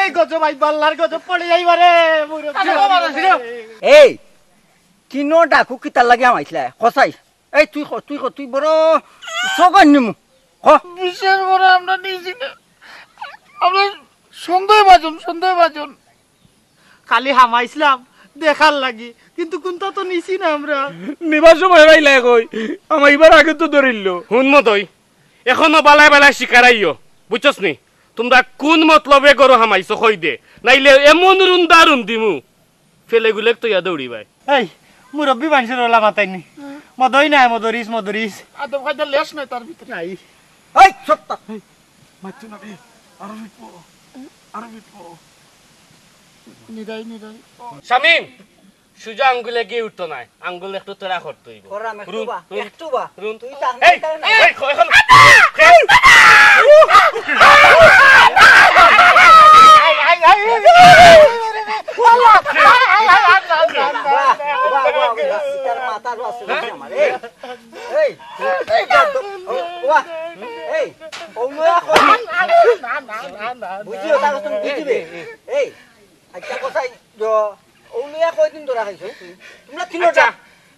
এই গজব আই বাল্লার গজব পড়ে যাইবারে এই কিনো ডাকু কিতার লাগে আমাইছিলা কসাই এই তুই বড় সগন্য মু বিশেষ বড় আমরা নিয়েছি না আমরা সন্দেহভাজন খালি হামাইছিলাম দেখার লাগি কিন্তু কোনটা তো নিছি না আমরা নিবার সময় ভাইলা কই আমার এবার আগে তো ধরিল হুনমত হই এখনো বালায় বালায় শিকারাইও বুঝছস নি তোমরা কোন মতলবে গরো হামাইছো কই দে নাইলে এমন রুন্দা রুন্দিমু ফেলে গুলেক তো ইয়া দৌড়িবাই এই মুরব্বী মানুষের ওলা মাতাইনি মদই নাই মদরিস আদম খাইতে লেস নাই তার ভিতরে নাই এই সত্তা মাতু না বে আরবিত পড়ো নিরাই শামিম সুজা আঙ্গুলে গিয়ে উঠতো না আঙ্গুল একটু তোরা করতে হইব ওরা একটু বা তুই এই এখন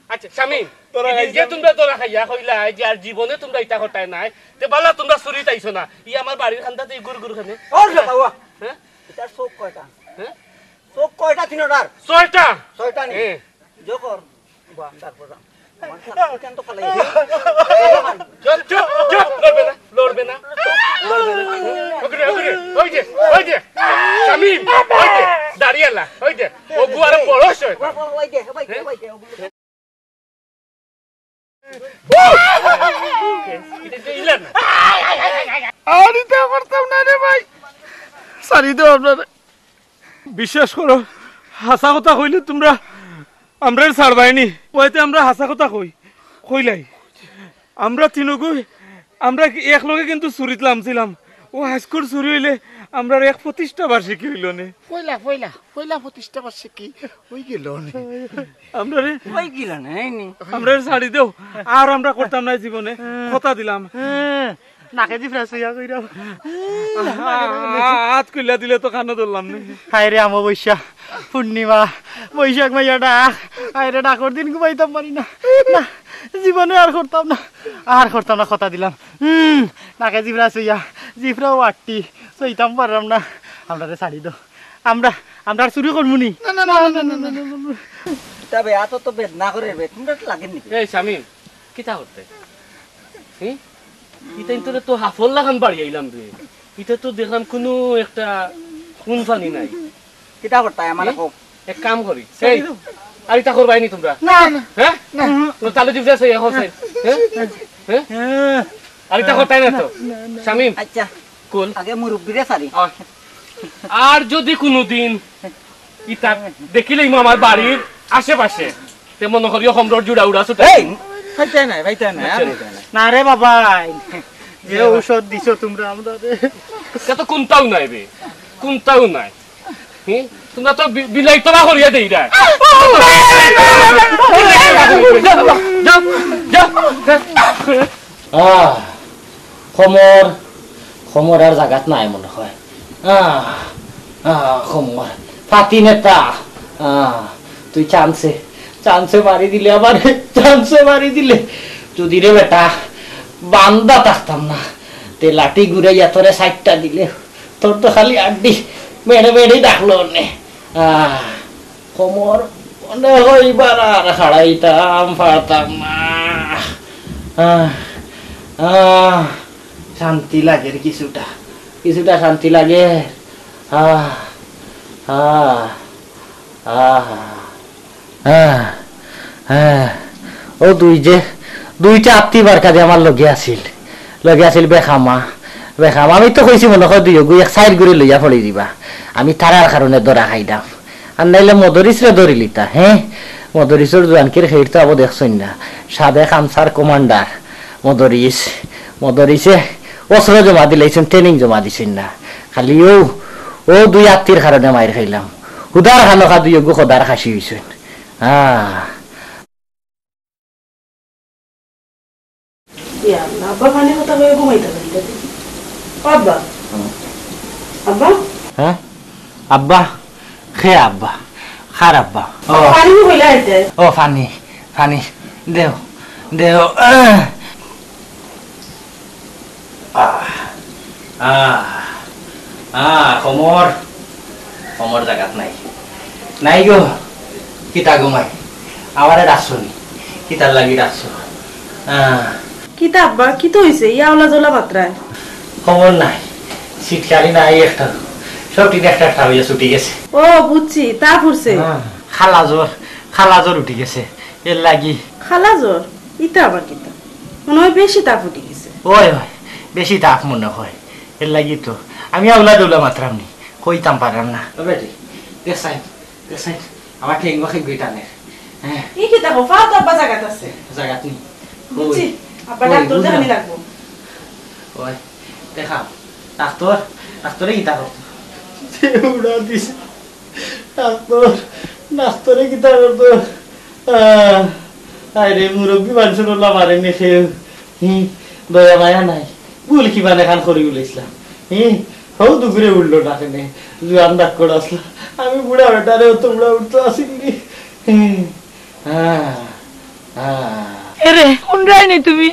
আচ্ছা শামিম যে তোমরা তোরা খাইয়া কইলা যে আর জীবনে তোমরা ইটা করতাই নাই তে বালা তোমরা চুরি তাইছো না ই আমার বাড়ির খান্দাতে গুড় খানে হ্যাঁ এটার চোখ কয়টা হ্যাঁ চোখ কয়টা তিনটার ছয়টা নি জোকর বাম তারপর কেন তো পালাই চুপ লড়বে না ওই যে শামিম ওই যে দাঁড়িয়েলা ওই যে ও গুয়ারে বড়স ওই যে বিশ্বাস করো হাসা কথা কইলে তোমরা আমরা ছাড়বাইনি ওইতে আমরা হাসা কথা কইলাই আমরা তিনগুই আমরা এক লগে কিন্তু চুরিত লামছিলাম ও হাইস্কুল চুরি হইলে আমরা 1 বার্ষিকী হইল নে পয়লা 25 বার্ষিকী হই গেল নে আমরা আমরা ছাড়ি দেও আর আমরা করতাম না জীবনে কথা দিলাম নাকে দি ফ্রেশ হইয়া কইরা হাত কইলা দিলে তো কানে ধরলাম নে হায় রে অমাবস্যা পূর্ণিমা বৈশাখ মাইয়া ডাক হায় রে ডাকর দিন ঘুমাইতাম পারি না জীবনে আর করতাম না কথা দিলাম নাকে জিভরা সইয়া জিভরাও আটটি সইতাম পারলাম না আমরা ছাড়ি দাও আমরা চুরি করবো নি তবে এত তো বেদনা করে তোমরা লাগেন নাকি এই শামিম কিটা করতে ইতাই তোরে তো হাফল লাগান বাড়ি আইলাম রে ইটা তো দেখলাম কোনো একটা কোন ফানি নাই কিটা করতে আমার এক কাম করি এই আর ইটা করবাই নি তোমরা না হ্যাঁ তাহলে জিভরা সই এখন হ্যাঁ আর ইটা করতাই না তো শামিম আচ্ছা কোল আগে মুরব্বিরে সারি আর যদি কোনোদিন ইটা দেখিলেই আমার বাড়ির আশেপাশে তেমন করিও সম্রাট জুড়া উড়া ছুটে ভাইতে নাই না রে বাবা যে ঔষধ দিছো তোমরা আমরা তো কোনটাও নাই তোমরা তো বিলাই তোলা করিয়া দেই রা খমর আর জাগাত নাই মনে হয় খমর ফাতি নেতা তুই চান্সে মারি দিলে আবার যদি রে বেটা বান্দা থাকতাম না তে লাঠি ঘুরাইয়া তোরে 60টা দিলে তোর তো খালি আড্ডি মেড়ে ডাকলো নে খমর মনে হইবার আর হারাইতাম পারতাম না শান্তি লাগে কিছুটা শান্তি লাগে ও দুইটা আত্মীবার কাজে আমার লগে আছিল বেখামা আমি তো কইছি মনে হয় দুই এক সাইড করে লইয়া ফলি দিবা আমি তারার কারণে দরা খাইলাম আর নাইলে মদরিসরে ধরি লিতা মদরিসর জোয়ানকির হের তো আবো দেখছই না সাদে খামসার কমান্ডার মদরিসে অস্ত্র জমা দিলাইছেন ট্রেনিং জমা দিছেন না খালি ও দুই আত্মীর কারণে মাইর খাইলাম হুদার খানো দুই খোদার খাসি হইছেন ইয়া আল্লাহ, আব্বা পানি কথা কয়ে ঘুমাইতে পারি না। আব্বা আব্বা হ্যাঁ আব্বা খে আব্বা খার আব্বা পানি কইলা আইতে ও ফানি ফানি দেও দেও কমর কমর জায়গাত নাই নাই গো কিতা ঘুমাই আমারে ডাকছো নি কিতার লাগি ডাকছো কিতা আব্বা কি তো হইছে ইয়াওলা জলা মাত্রায় খবর নাই শীতকালি নাই একটা সবটি একটা একটা হইয়া ছুটি গেছে ও বুঝছি তা ফুরছে খালা জ্বর উঠি গেছে এর লাগি খালা জ্বর ইতা আবার কিতা মনে হয় বেশি তা ফুটি গেছে ওই হয় বেশি তাপ মনে হয় এর লাগি তো আমি আউলা দৌলা মাত্রাম নি কইতাম পারাম না বেটি দেখাই দেখাই আমার ঠেঙ্গো খেঙ্গি টানে হ্যাঁ ই কিতা কো ফাত আব্বা জায়গাত আছে জায়গাত নি বুঝছি আব্বা ডাক্তার দেখানি লাগবো ওই দেখা ডাক্তারে কিতা করতো উড়া দিছে ডাক্তারে কিতা করতো আরে মুরব্বী মানুষের ওলা মারে নেছে দয়া মায়া নাই ভুল কি মানে খান করি উলাইছিলাম হৌ দুপুরে উঠলো না কেনে জুয়ান ডাক্তার আসলাম আমি বুড়া বেটারে তোমরা উঠতো আসিনি এরে কোন রাইনি তুমি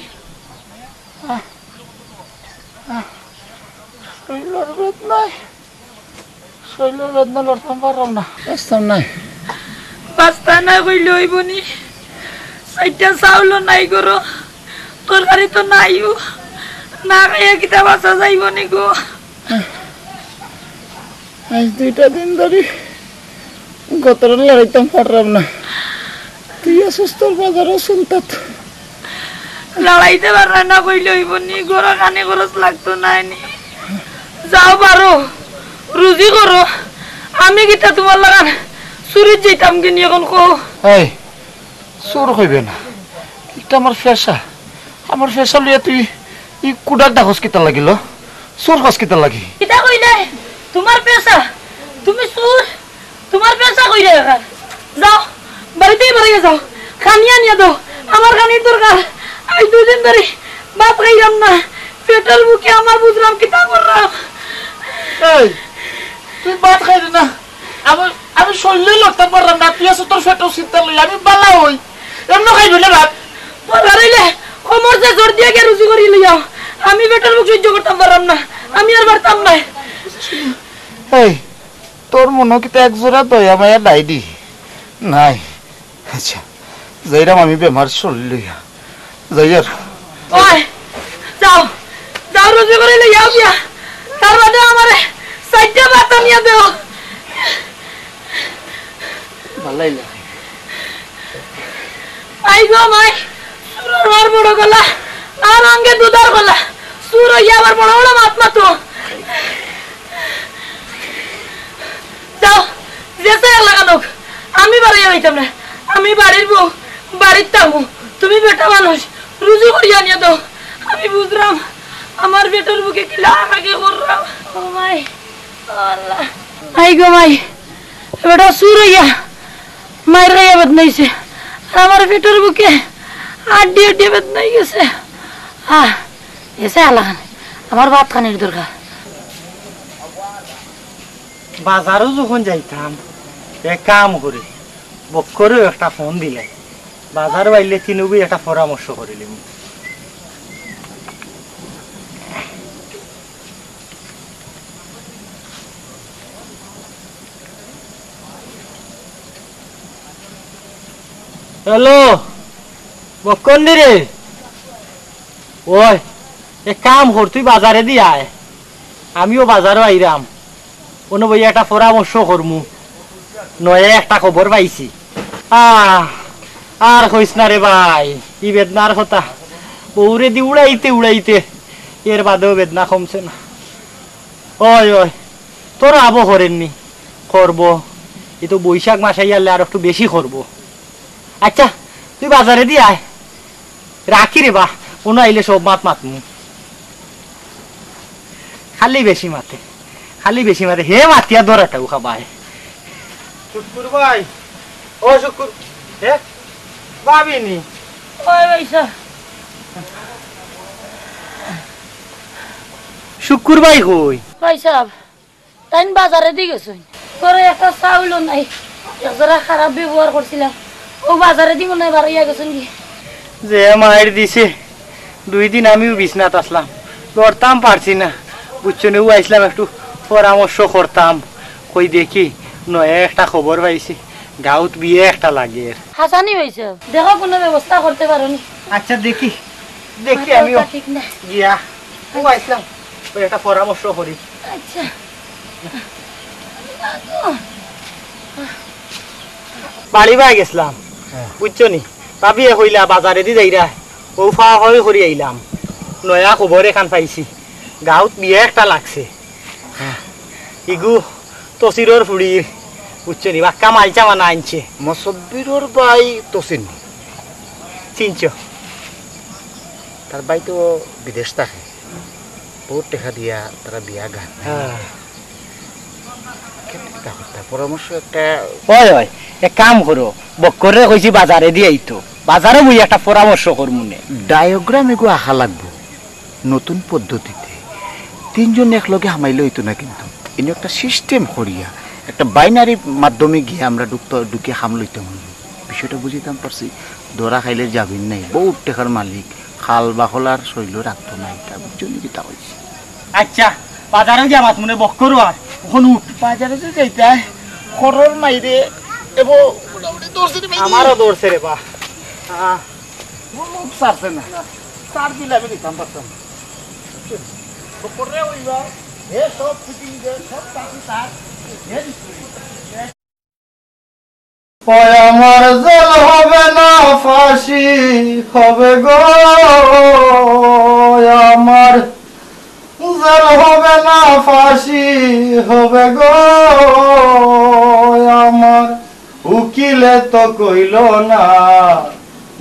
শৈলর বেদনায় শৈলর বেদনা লড়তাম পারলাম না বাঁচতাম নাই পাস্তা না কইলে হইবনি সাইটা চাউল নাই গরো তরকারি তো নাইও না খাইয়া কিতা বাঁচা যাইবনি গো আজ 2টা দিন ধরে গতরে লড়াইতাম পারলাম না তুই আসিস তোর বাজারও শুনতাম লড়াইতে পারবে না কইলে হইবনি গরো কানে খরচ লাগতো নাইনি যাও পারো রুজি করো আমি কিতা তোমার লাগান চুরিত যেতাম কিনি এখন কো এই চোর হইবে না এটা আমার ফেসা লিয়ে তুই ই কুডাক ডাকস কিতা লাগিল চোর হস কিতা লাগি কিতা কইলে তোমার পেশা তুমি চুর তোমার পেশা কইলে যাও বাড়িতে বাড়িয়ে যাও খানিয়া নিয়ে দাও আমার খানির দরকার আজ 2 দিন ধরে ভাত খাইলাম না পেটের বুকে আমার বুঝলাম কিতা করলাম এই তুই ভাত খাইলি না আমি শরীরে লড়তে পারলাম না তুই আসো তোর ফেটো চিন্তা লই আমি বালা হই এমন খাইবি না ভাত পারাইলে কোমর যে জোর দিয়ে কে রুজি করি লইয়াও আমি পেটের বুক সহ্য করতে পারলাম না আমি আর পারতাম না এই তোর মনে কিতা একজোড়া দয়া মায়া ডাইডি নাই আচ্ছা যাইরাম আমি বেমার শরীর লইয়া যাই আর ওই যাও যাও রুজি করে লইয়াও গিয়া তার বাদে আমারে সাইডটা বাতা নিয়ে দেও ভালাই লাগে আই গো মাই সুর বড় গলা আর আঙ্গে দুধার গলা সুর হইয়া আবার বড় বড় মাত মাতো যাও যেতে লাগানো আমি বাড়ি যাইতাম না আমি বাড়ির বউ বাড়ির থাকবো তুমি বেটা মানুষ রুজি করিয়া নিয়ে দাও আমি বুঝলাম আমার বেটার বুকে কি লাগে করলাম ও মাই আল্লাহ আই গো মাই বেটা সুর হইয়া মায়ের গায়ে বদনাইছে আমার পেটের বুকে আড্ডি আড্ডি বেদনাই গেছে এসে আলাখান আমার ভাত খানির দরকার বাজারও যখন যাইতাম এক কাম করে বক্করেও একটা ফোন দিলে বাজার বাইলে তিনবই একটা পরামর্শ করিলাম হ্যালো বক্কন রে ওই এক কাম কর তুই বাজারে দি আয় আমিও বাজারও আইরাম কোনো বই একটা পরামর্শ করমু নয় একটা খবর পাইছি আর কইস না রে ভাই ই বেদনার কথা বউরে দি উড়াইতে উড়াইতে এর বাদেও বেদনা কমছে না ওই ওই তোর আবো করেননি করবো এ তো বৈশাখ মাস আইয়ালে আর একটু বেশি করবো আচ্ছা তুই বাজারে দি আয় রাখি রে বা কোনো আইলে সব মাত মাতমু খালি বেশি মাতে হে মাতিয়া দরাটাও খাবায় শুকুর ভাই ও শুকুর হে ভাবিনি ওই ভাইসা শুকুর ভাই কই ভাই সাহেব তাই বাজারে দিয়ে গেছো করে একটা চাউলও নাই যারা খারাপ ব্যবহার করছিলাম ও বাজারে দিব না বাড়িয়া গেছেন কি যে মায়ের দিছে 2 দিন আমিও বিছনাত আসলাম লড়তাম পারছি না বুঝছো ও আইসলাম একটু পরামর্শ করতাম কই দেখি নয় একটা খবর পাইছি গাঁত বিয়ে একটা লাগে হাসানি হয়েছে দেখো কোনো ব্যবস্থা করতে পারোনি আচ্ছা দেখি দেখি আমিও ঠিক না গিয়া ও আইসলাম ওই একটা পরামর্শ করি আচ্ছা বাড়ি বাই গেছিলাম বুঝছো নি ভাবিয়ে কইলা বাজারে দি যাইরা ও ফা হয়ে করি আইলাম নয়া খবর এখান পাইছি গাঁত বিয়ে একটা লাগছে ইগু তসিরর ফুড়ির বুঝছো নি বাক্কা মালচা মানা আনছে মসব্বিরর ভাই তোসিন চিনছ তার ভাই তো বিদেশ থাকে বহুত টাকা দিয়া তারা বিয়া গান পরামর্শ একটা হয় হয় এক কাম করো বক্করে কইছি বাজারে দিয়ে আইতো বাজারে মুই একটা পরামর্শ করমুনে ডায়োগ্রাম এগুলো আহা লাগবো নতুন পদ্ধতিতে 3 জন একলগে হামাইলে হইতো না কিন্তু এনে একটা সিস্টেম করিয়া একটা বাইনারি মাধ্যমে গিয়ে আমরা ঢুকে হাম লইতে হইব বিষয়টা বুঝিতাম পারছি ধরা খাইলে যাবিন নাই বহুত টাকার মালিক খাল বাখলার শৈল রাখতো না এটা বুঝছো নাকি তা হয়েছে আচ্ছা বাজারে গিয়ে আমার মনে বক্কর আর ওখান উঠ বাজারে তো যাইতে খরর মাইরে এবো আমারও দৌড়ছে রে বা মুখ সারছে না সার দিলে আমি দিতাম পারতাম আমার জল হবে না ফাঁসি হবে গো আমার জল হবে না ফাঁসি হবে গো আমার উকিলে তো কইল না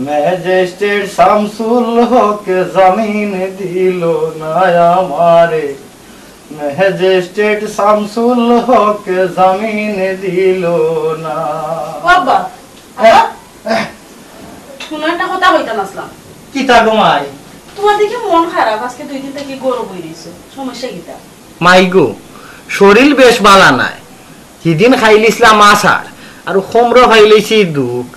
ম্যাজিস্ট্রেট শামসুল হক জামিন দিল না আমারে ম্যাজিস্ট্রেট শামসুল হক জামিন দিল না বাবা শুনো একটা কথা কইতাম আসলাম কিতা গোমাই তোমার দেখে মন খারাপ আজকে 2 দিন থেকে গরম হয়ে রইছে সমস্যা কিটা মাইগো শরীর বেশ বালা নাই যেদিন খাইলিছিলাম আসার আর খমর খাইলেছি দুঃখ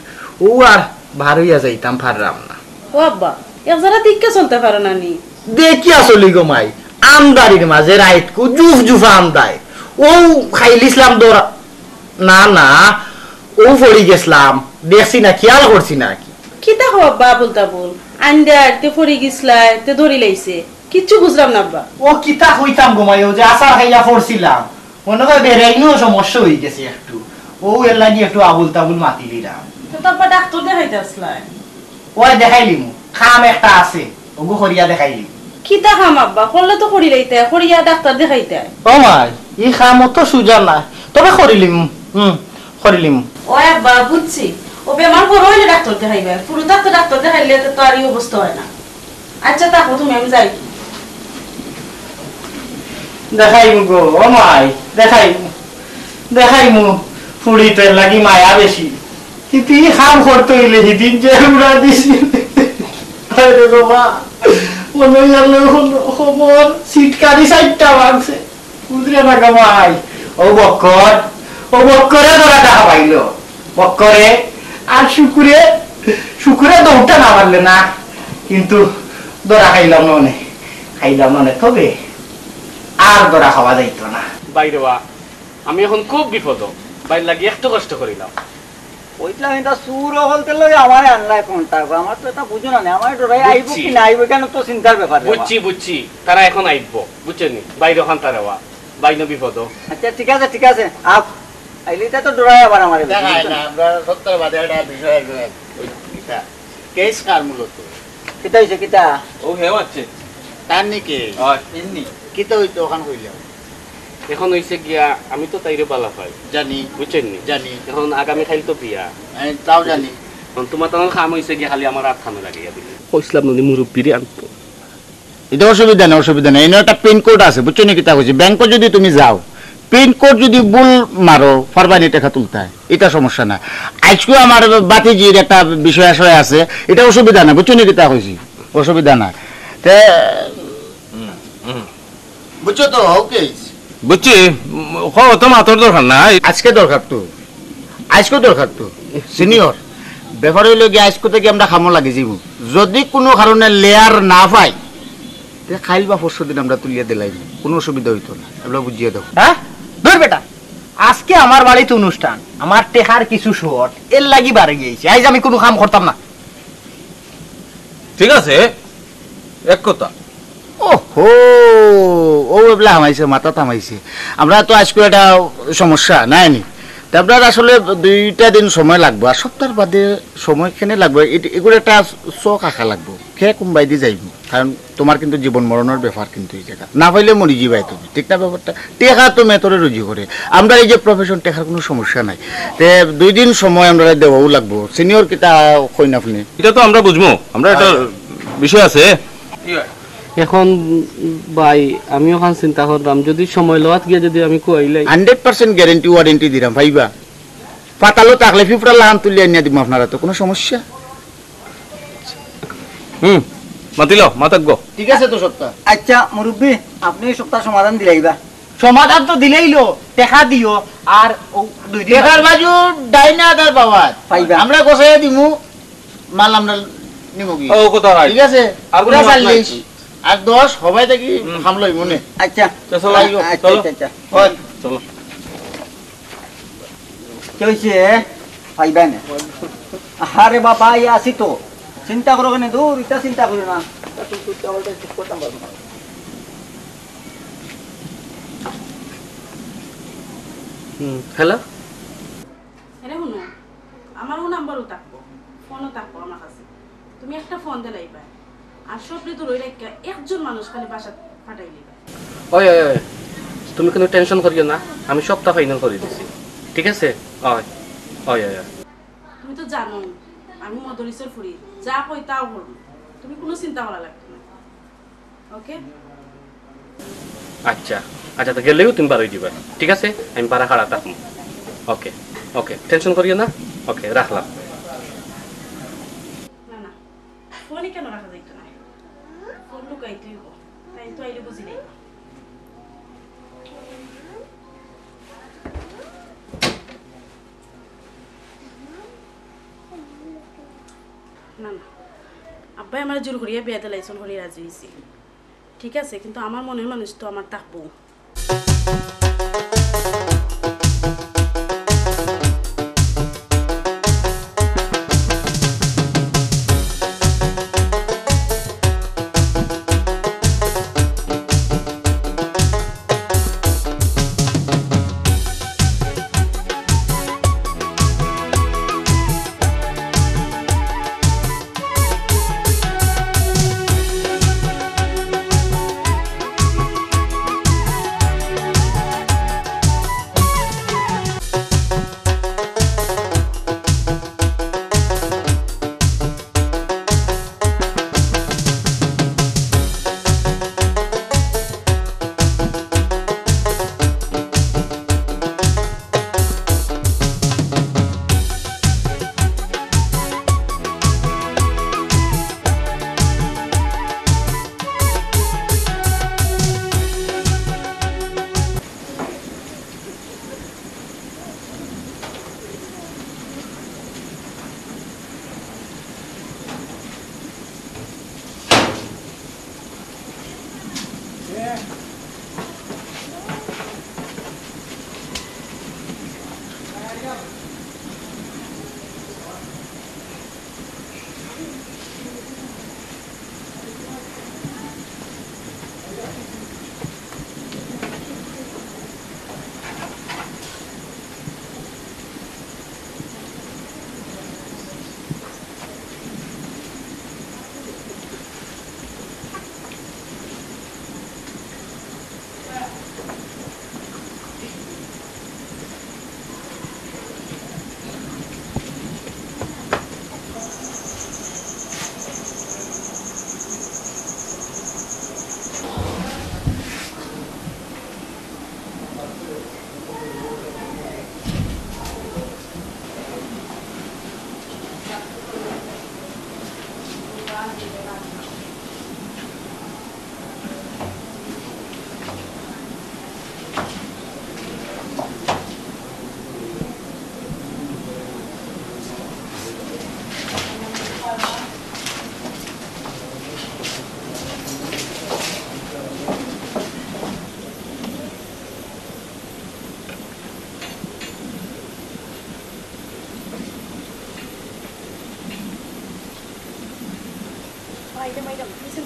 ও আর ভার হইয়া যাইতাম পারলাম না বাবা একজনা দিককে চলতে পারো না নি দেখি আসলি গো মাই আমদারির মাঝে রাইতকু জুফ জুফা আমদাই ও খাইলিছিলাম দৌড়া না না ও পড়ি গেছিলাম দেখছি না খেয়াল করছি না কি দেখো বাবা বলতা বল আন্ডা তে ফড়ি গিসলাই তে ধরি লাইছে কিচ্ছু বুঝলাম না বাবা ও কিতা হইতাম গো মাই ও যে আসার খাইয়া পড়ছিলাম মনে হয় বেরাইনও সমস্যা হয়ে গেছে একটু ও এর লাগি একটু আবুল তাবুল মাতি দিলাম তো তারপর ডাক্তার দেখাইতে আসলাই ওই দেখাইলিম খাম একটা আছে ওগো করিয়া দেখাইলি কি দেখাম আব্বা করলে তো করি লাইতে করিয়া ডাক্তার দেখাইতে ও মাই ই খাম তো সুজা না তবে করিলিম করিলিম ও আব্বা বুঝছি ও বেমার বড় হইলে ডাক্তার দেখাইবে পুরো ডাক্তার দেখাইলে তো আর এই অবস্থা হয় না আচ্ছা তাকো তুমি আমি যাই দেখাইম গো ও মাই দেখাইমু ফুড়ি তোর লাগি মায়া বেশি কিন্তু ই খাম করতে হইলে সেদিন যে উড়া দিছি আরে বাবা মনে গেল খবর সিটকারি সাইডটা ভাঙছে বুঝলে না গো মাই ও বক্করে ধরা টাকা পাইল বক্করে আর শুকুরে দৌড়টা না পারলে না কিন্তু ধরা খাইলাম না তবে আর ধরা খাওয়া যাইতো না বাইরে বা আমি এখন খুব বিপদ বাইর লাগি একটু কষ্ট করিলাম ওইতলাম এটা সুর হলতে লই আমারে আনলাই কোনটা আমার তো এটা বুঝো না আমার ডরাই আইব কি না আইব কেন তো চিন্তার ব্যাপার বুঝছি তারা এখন আইব বুঝছেন বাইরে ওখান তারা বাইনো বিপদ আচ্ছা ঠিক আছে আপ আইলিটা তো ডরাই আবার আমারে দেখাই না আমরা সত্তর বাদে একটা বিষয় কিটা কেস কার মূলত কিটা হইছে কিটা ও হেও আছে তার নাকি এমনি কিটা হইতো ওখান কইলাম এখন হইছে গিয়া আমি তো তাইরে বালা পাই জানি বুঝছেন জানি এখন আগামী খাইল তো বিয়া আমি তাও জানি তোমার তখন খাম হইছে গিয়া খালি আমার আটখানো লাগিয়া দিলে কইছিলাম নদী মুরব্বিরে আনতো এটা অসুবিধা নেই এনে একটা পিনকোড আছে বুঝছো নি কিতা কইছি ব্যাংকে যদি তুমি যাও পিনকোড যদি ভুল মারো ফারবানি টাকা তুলতে হয় এটা সমস্যা না আজকে আমার বাতিজির একটা বিষয় আছে এটা অসুবিধা না বুঝছো নি কিতা কইছি অসুবিধা না তে বুঝছো তো ওকে বুঝছি তো মাথার দরকার নাই আজকে দরকার তো সিনিয়র ব্যাপার হইল গিয়ে আজকে থেকে আমরা খামো লাগে যাইব যদি কোনো কারণে লেয়ার না পাই খাইল বা পরশু দিন আমরা তুলিয়ে দিলাই কোনো অসুবিধা হইতো না আমরা বুঝিয়ে দেবো। হ্যাঁ ধর বেটা আজকে আমার বাড়িতে অনুষ্ঠান আমার টেকার কিছু শর্ট এর লাগি বাড়ে গিয়েছে আজ আমি কোনো কাম করতাম না। ঠিক আছে এক কথা ওহো ও এবলা হামাইছে মাথা থামাইছে আমরা তো আজকে একটা সমস্যা নাই নি আপনার আসলে 2টা দিন সময় লাগবে আর সপ্তাহ বাদে সময় কেনে লাগবে এগুলো একটা চোখ আঁকা লাগবে খেয়ে কোনবাই দিয়ে যাইব কারণ তোমার কিন্তু জীবন মরণের ব্যাপার কিন্তু এই জায়গা না পাইলে মরি যাবাই তুমি ঠিক না ব্যাপারটা টেকা তো মেতরে রুজি করে আমরা এই যে প্রফেশন টেকার কোনো সমস্যা নাই তে 2 দিন সময় আমরা দেওয়াও লাগবো সিনিয়র কিটা কইন আপনি এটা তো আমরা বুঝবো আমরা একটা বিষয় আছে এখন ভাই আমি ওখান চিন্তা করলাম যদি সময় লওয়াত গিয়ে যদি আমি কইলাই 100% গ্যারান্টি ওয়ারেন্টি দিলাম ভাইবা পাতালো থাকলে ফিফরা লাগান তুলিয়ে নিয়ে দিব আপনারা তো কোনো সমস্যা মাতিল মাতাক গো ঠিক আছে তো সপ্তাহ আচ্ছা মুরব্বী আপনি সপ্তাহ সমাধান দিলাইবা সমাধান তো দিলেইলো টেকা দিও আর 2 দিন টেকার বাজু ডাইনা দার বাবা পাইবা। আমরা গোছাইয়া দিমু মাল আমরা নিমু কি ও কথা নাই ঠিক আছে আর কোনো পুরা মাল নাই। 40 আর 10 হবাই থাকি হামলই মনে আচ্ছা চলো আচ্ছা আচ্ছা হয় চলো কি হইছে পাইবা না আরে বাবা ইয়া আসি তো চিন্তা করো কেন দূর এটা চিন্তা করো না হ্যালো এরে শুনো আমারও নাম্বারও থাকবো ফোনও থাকবো আমার কাছে তুমি একটা ফোন দিলাইবা আর সবরে তো রই রাখা একজন মানুষ খালি বাসা পাঠাই দিবা ওই ওই ওই তুমি কোনো টেনশন করিও না আমি সবটা ফাইনাল করে দিছি ঠিক আছে ওই ওই ওই তুমি তো জানো আমি মদরিসের ফুরি যা কই তাও করবো তুমি কোনো চিন্তা করা লাগবে না ওকে আচ্ছা আচ্ছা তো গেলেও তুমি বারোই দিবা ঠিক আছে আমি পাড়া খাড়া থাকবো ওকে ওকে টেনশন করিও না ওকে রাখলাম না না ফোনই কেন রাখা যাইতো না ফোন লুকাইতে হইব তাই তো আইলে বুঝি নাই না না আব্বাই আমার জোর করিয়া বিয়াতে লাইছন করি রাজি হয়েছি ঠিক আছে কিন্তু আমার মনের মানুষ তো আমার থাকবো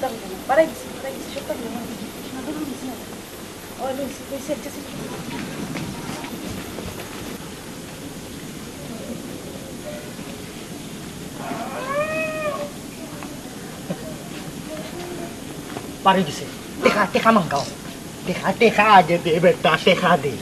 চিন্তা করবে না বাড়াই দিছি সব থাকবে না দিছি না ও লইছি একটা ছিল পারি দিছে টেকা টেকা মাঙ্গাও টেকা টেকা আগে দে বেটা টেকা দে